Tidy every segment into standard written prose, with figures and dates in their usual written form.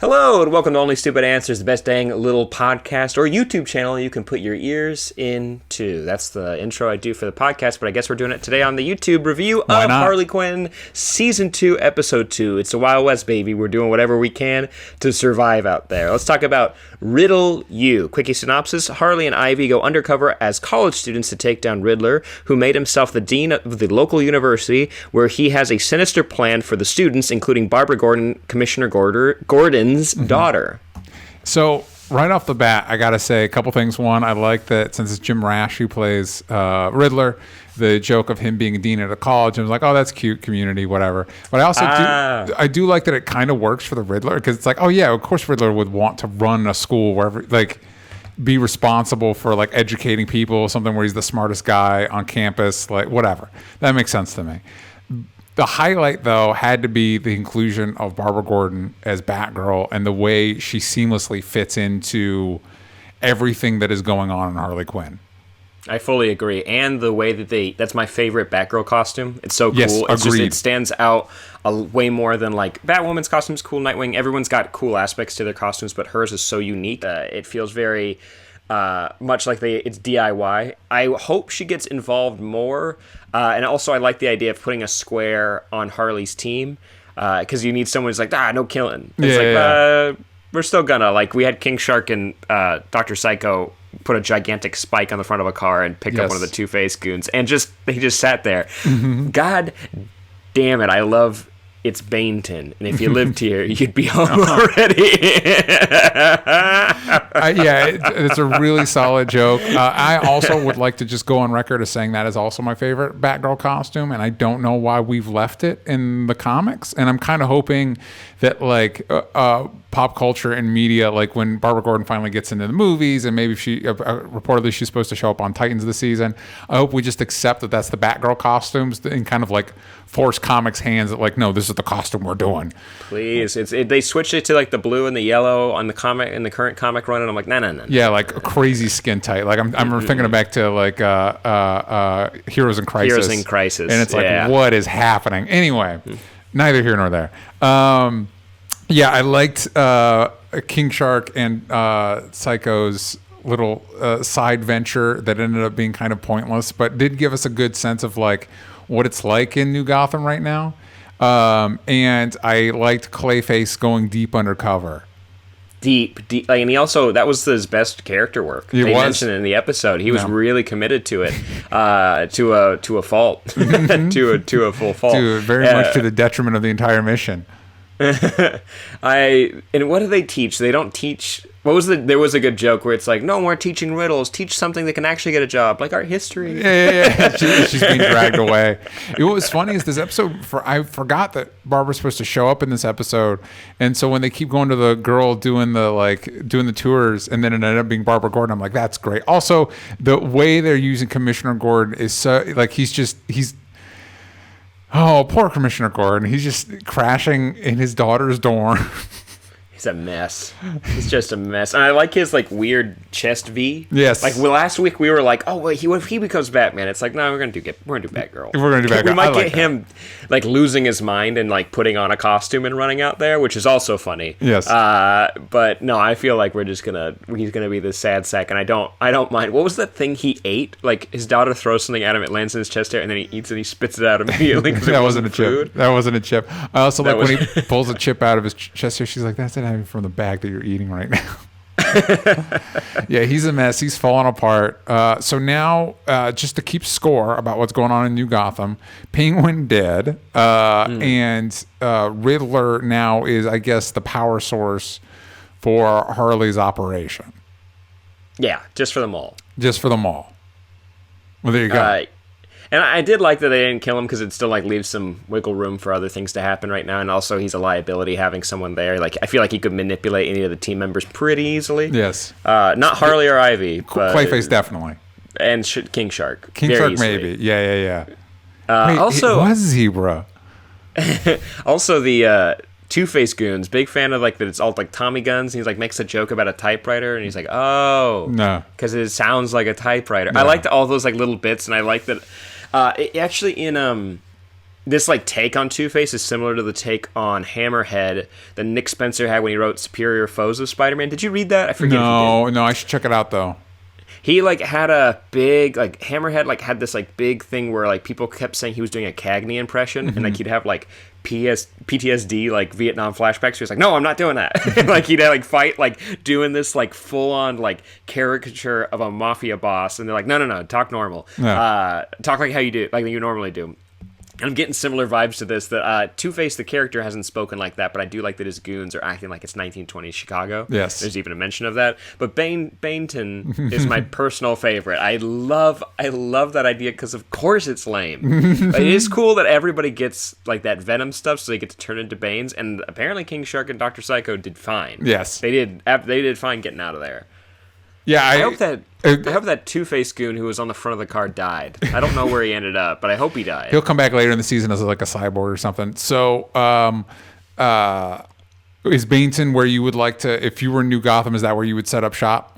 Hello and welcome to Only Stupid Answers, the best dang little podcast or YouTube channel you can put your ears into. That's the intro I do for the podcast, but I guess we're doing it today on the YouTube review of Harley Quinn Season 2, Episode 2. It's the Wild West, baby. We're doing whatever we can to survive out there. Let's talk about Riddle U. Quickie synopsis: Harley and Ivy go undercover as college students to take down Riddler, who made himself the dean of the local university, where he has a sinister plan for the students, including Barbara Gordon, Commissioner Gordon's daughter. So right off the bat, I gotta say a couple things. One, I like that since it's Jim Rash who plays Riddler, the joke of him being a dean at a college, I was like, oh, that's cute, community, whatever. But I also do like that it kind of works for the Riddler, because it's like, oh yeah, of course Riddler would want to run a school wherever, like, be responsible for like educating people, something where he's the smartest guy on campus, like whatever. That makes sense to me. The highlight, though, had to be the inclusion of Barbara Gordon as Batgirl and the way she seamlessly fits into everything that is going on in Harley Quinn. I fully agree. And the way that that's my favorite Batgirl costume. It's so cool. Yes, it's agreed. It stands out way more than like Batwoman's costume's cool, Nightwing. Everyone's got cool aspects to their costumes, but hers is so unique. It feels very much like it's DIY. I hope she gets involved more. And also I like the idea of putting a square on Harley's team, because you need someone who's like, no killing. It's we're still gonna, like, we had King Shark and Dr. Psycho put a gigantic spike on the front of a car and pick up one of the Two-Face goons, and he just sat there. God damn it, I love it's Bainton, and if you lived here, you'd be home already. It's a really solid joke. I also would like to just go on record as saying that is also my favorite Batgirl costume, and I don't know why we've left it in the comics. And I'm kind of hoping that, like, pop culture and media, like when Barbara Gordon finally gets into the movies, and maybe she reportedly she's supposed to show up on Titans this season, I hope we just accept that that's the Batgirl costumes and kind of like force comics hands that, like, no, this is the costume we're doing. Please, they switched it to like the blue and the yellow on the comic in the current comic run, and I'm like, no. Yeah, like a crazy skin tight. Like I'm thinking back to like Heroes in Crisis. And it's like, what is happening? Anyway, neither here nor there. I liked King Shark and Psycho's little side venture that ended up being kind of pointless, but did give us a good sense of like what it's like in New Gotham right now. And I liked Clayface going deep undercover. Deep, like, and he also, that was his best character work. They mentioned it in the episode. He was really committed to it, to a fault, to a full fault. Very much to the detriment of the entire mission. And what do they teach? They don't teach. There was a good joke where it's like, no more teaching riddles. Teach something that can actually get a job, like art history. Yeah. She's being dragged away. What was funny is this episode, I forgot that Barbara's supposed to show up in this episode, and so when they keep going to the girl doing the tours, and then it ended up being Barbara Gordon, I'm like, that's great. Also, the way they're using Commissioner Gordon is so, like, oh, poor Commissioner Gordon. He's just crashing in his daughter's dorm. He's a mess. He's just a mess. And I like his, like, weird chest V. Yes. Like, last week we were like, oh, wait, what if he becomes Batman? It's like, no, we're gonna do Batgirl. We're gonna do Batgirl. We might get him, like, losing his mind and, like, putting on a costume and running out there, which is also funny. Yes. But no, I feel like he's gonna be the sad sack, and I don't mind. What was that thing he ate? Like, his daughter throws something at him, it lands in his chest hair, and then he eats it, and he spits it out immediately. That wasn't a chip. That wasn't a chip. I also like when he pulls a chip out of his chest hair. She's like, that's it from the bag that you're eating right now. Yeah, he's a mess. He's falling apart. So now, just to keep score about what's going on in New Gotham, Penguin dead, and Riddler now is, I guess, the power source for Harley's operation. Yeah, just for them all. Well, there you go. And I did like that they didn't kill him, because it still, like, leaves some wiggle room for other things to happen right now. And also, he's a liability having someone there. Like, I feel like he could manipulate any of the team members pretty easily. Yes. Not Harley or Ivy, but Clayface definitely. And King Shark. King Shark maybe. Yeah. Wait, also, it was Zebra. Also, the Two-Face goons, big fan of, like, that it's all like Tommy guns. And he's like, makes a joke about a typewriter, and he's like, oh, no, because it sounds like a typewriter. No. I liked all those, like, little bits, and I like that. Actually, in this like take on Two-Face is similar to the take on Hammerhead that Nick Spencer had when he wrote Superior Foes of Spider-Man. Did you read that? I forget. No, I should check it out though. He like had a big like Hammerhead like had this like big thing where like people kept saying he was doing a Cagney impression, and like he'd have like PTSD like Vietnam flashbacks. He was like, no, I'm not doing that. Like he'd like fight like doing this like full on like caricature of a mafia boss, and they're like, no, talk normal. Yeah. Talk like how you do, like you normally do. I'm getting similar vibes to this. That Two-Face, the character, hasn't spoken like that, but I do like that his goons are acting like it's 1920s Chicago. Yes. There's even a mention of that. But Bainton is my personal favorite. I love that idea because, of course, it's lame. It is cool that everybody gets like that Venom stuff, so they get to turn into Banes. And apparently, King Shark and Dr. Psycho did fine. Yes, they did fine getting out of there. Yeah, I hope that Two-Face goon who was on the front of the car died. I don't know where he ended up, but I hope he died. He'll come back later in the season as like a cyborg or something. So, is Bainton where you would like to, if you were in New Gotham, is that where you would set up shop?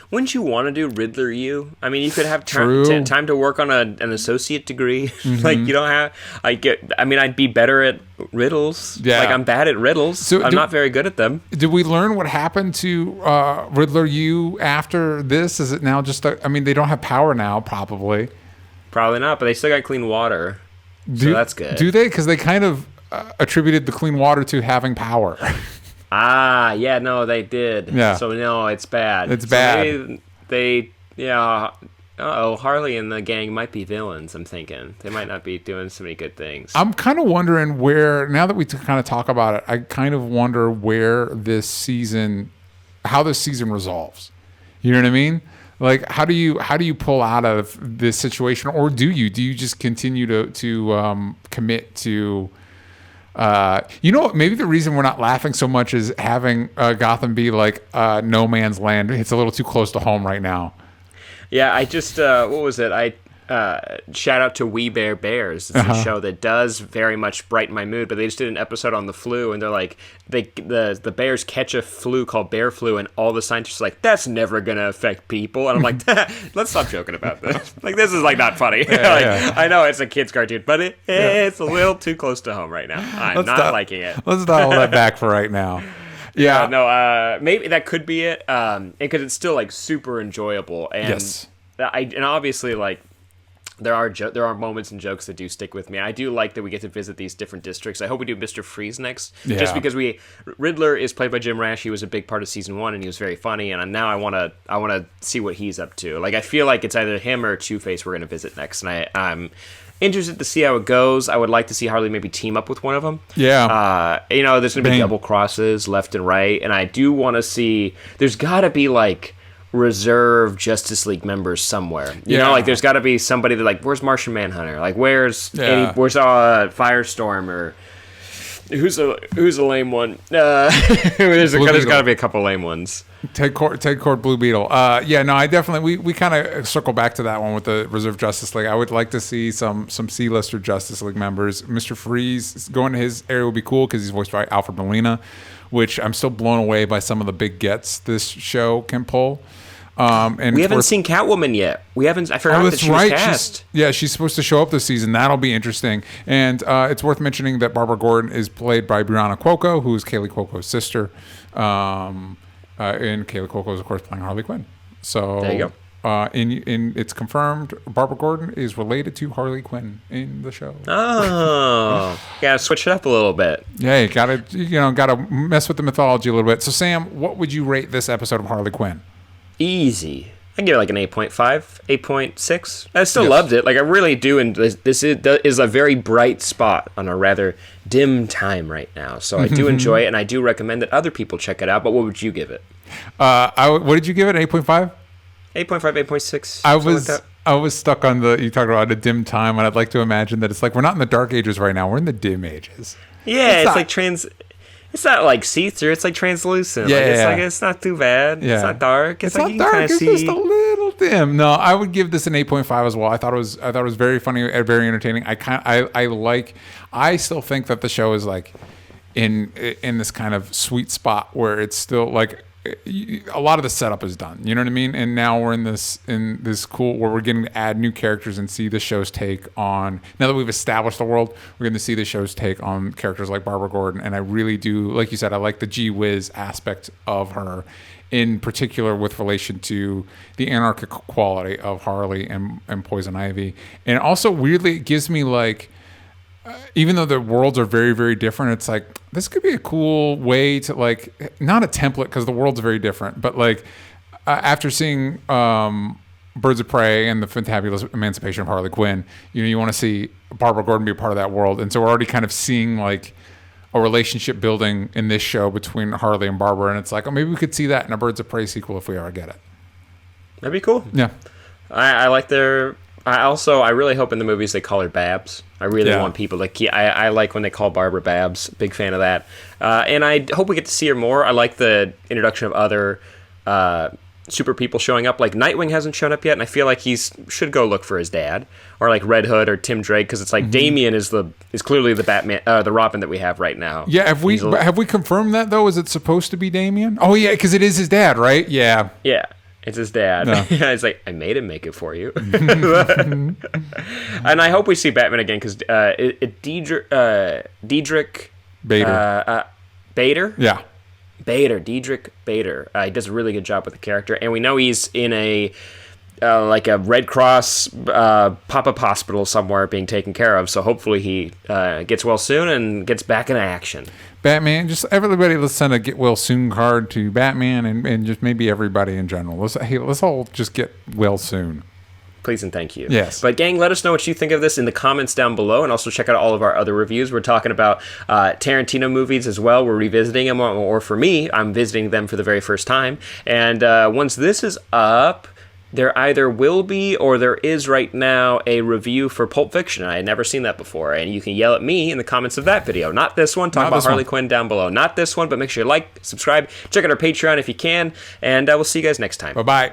Wouldn't you want to do Riddler U? I mean, you could have time to work on an associate degree. Like you don't have. I'd be better at riddles. Yeah. Like I'm bad at riddles. So I'm not very good at them. Did we learn what happened to Riddler U after this? Is it now just? They don't have power now, probably. Probably not, but they still got clean water. So that's good. Do they? Because they kind of attributed the clean water to having power. Yeah, no, they did. Yeah. So, no, it's bad. It's bad. Harley and the gang might be villains, I'm thinking. They might not be doing so many good things. I'm kind of wondering where, now that we kind of talk about it, I kind of wonder how this season resolves. You know what I mean? Like, how do you pull out of this situation? Or do you just continue to commit to... maybe the reason we're not laughing so much is having Gotham be like no man's land. It's a little too close to home right now. Yeah, I just what was it? I shout out to We Bear Bears. It's a show that does very much brighten my mood. But they just did an episode on the flu, and they're like, the bears catch a flu called bear flu, and all the scientists are like, that's never gonna affect people. And I'm like, let's stop joking about this. Like, this is like not funny. I know it's a kids cartoon, but it's a little too close to home right now. I'm not liking it. Let's dial that back for right now. Yeah, no, maybe that could be it. Because it's still like super enjoyable, and yes. And obviously like. There are moments and jokes that do stick with me. I do like that we get to visit these different districts. I hope we do Mr. Freeze next, just because Riddler is played by Jim Rash. He was a big part of season 1, and he was very funny. And now I want to see what he's up to. Like I feel like it's either him or Two-Face we're going to visit next, and I'm interested to see how it goes. I would like to see Harley maybe team up with one of them. Yeah. There's going to be double crosses left and right, and I do want to see. There's got to be like. Reserve Justice League members somewhere. You know, like there's got to be somebody that like, where's Martian Manhunter? Like, where's Firestorm or who's a lame one? There's got to be a couple lame ones. Ted Kord, Blue Beetle. I definitely we kind of circle back to that one with the Reserve Justice League. I would like to see some C-lister Justice League members. Mr. Freeze going to his area would be cool because he's voiced by Alfred Molina, which I'm still blown away by some of the big gets this show can pull. And we haven't seen Catwoman yet. I forgot that she was cast. She's supposed to show up this season. That'll be interesting. And it's worth mentioning that Barbara Gordon is played by Brianna Cuoco, who is Kaylee Cuoco's sister. And Kaylee Cuoco is, of course, playing Harley Quinn. So there you go. It's confirmed Barbara Gordon is related to Harley Quinn in the show. Oh, gotta switch it up a little bit. Yeah, you gotta mess with the mythology a little bit. So, Sam, what would you rate this episode of Harley Quinn? Easy. I give it like an 8.5, 8.6. I still loved it. Like I really do, and this is a very bright spot on a rather dim time right now. So I do enjoy it, and I do recommend that other people check it out. But what would you give it? What did you give it? 8.5. 8.5, 8.6. I was stuck on you talked about a dim time, and I'd like to imagine that it's like we're not in the dark ages right now. We're in the dim ages. Yeah, it's not like see-through. It's like translucent. It's not too bad. Yeah. It's not dark. It's like not dark. It's just a little dim. No, I would give this an 8.5 as well. I thought it was very funny and very entertaining. I still think that the show is like in this kind of sweet spot where it's still like a lot of the setup is done. You know what I mean? And now we're in this cool where we're getting to add new characters and see the show's take on. Now that we've established the world, we're going to see the show's take on characters like Barbara Gordon. And I really do, like you said, I like the gee whiz aspect of her, in particular with relation to the anarchic quality of Harley and Poison Ivy. And also, weirdly, it gives me like, even though the worlds are very, very different, it's like, this could be a cool way to, like, not a template because the world's very different, but like after seeing Birds of Prey and the Fantabulous Emancipation of Harley Quinn, you want to see Barbara Gordon be a part of that world. And so we're already kind of seeing like a relationship building in this show between Harley and Barbara. And it's like, oh, maybe we could see that in a Birds of Prey sequel if we ever get it. That'd be cool. Yeah. I like their... I really hope in the movies they call her Babs. I really want people to... I like when they call Barbara Babs. Big fan of that. And I hope we get to see her more. I like the introduction of other super people showing up. Like Nightwing hasn't shown up yet, and I feel like should go look for his dad. Or like Red Hood or Tim Drake, because it's like Damian is clearly the Batman, the Robin that we have right now. Yeah, have we confirmed that, though? Is it supposed to be Damian? Oh, yeah, because it is his dad, right? Yeah. Yeah. It's his dad. No. It's like, I made him make it for you. And I hope we see Batman again, because Diedrich Bader? Yeah. Diedrich Bader. He does a really good job with the character. And we know he's in a Red Cross pop-up hospital somewhere being taken care of. So hopefully he gets well soon and gets back in action. Batman, just everybody, let's send a get well soon card to Batman and just maybe everybody in general. Let's all just get well soon. Please and thank you. Yes. But gang, let us know what you think of this in the comments down below, and also check out all of our other reviews. We're talking about Tarantino movies as well. We're revisiting them, or for me, I'm visiting them for the very first time. And once this is up, there either will be or there is right now a review for Pulp Fiction. I had never seen that before, and you can yell at me in the comments of that video. Not this one. Talk about Harley Quinn down below. Not this one, but make sure you like, subscribe, check out our Patreon if you can, and we'll see you guys next time. Bye-bye.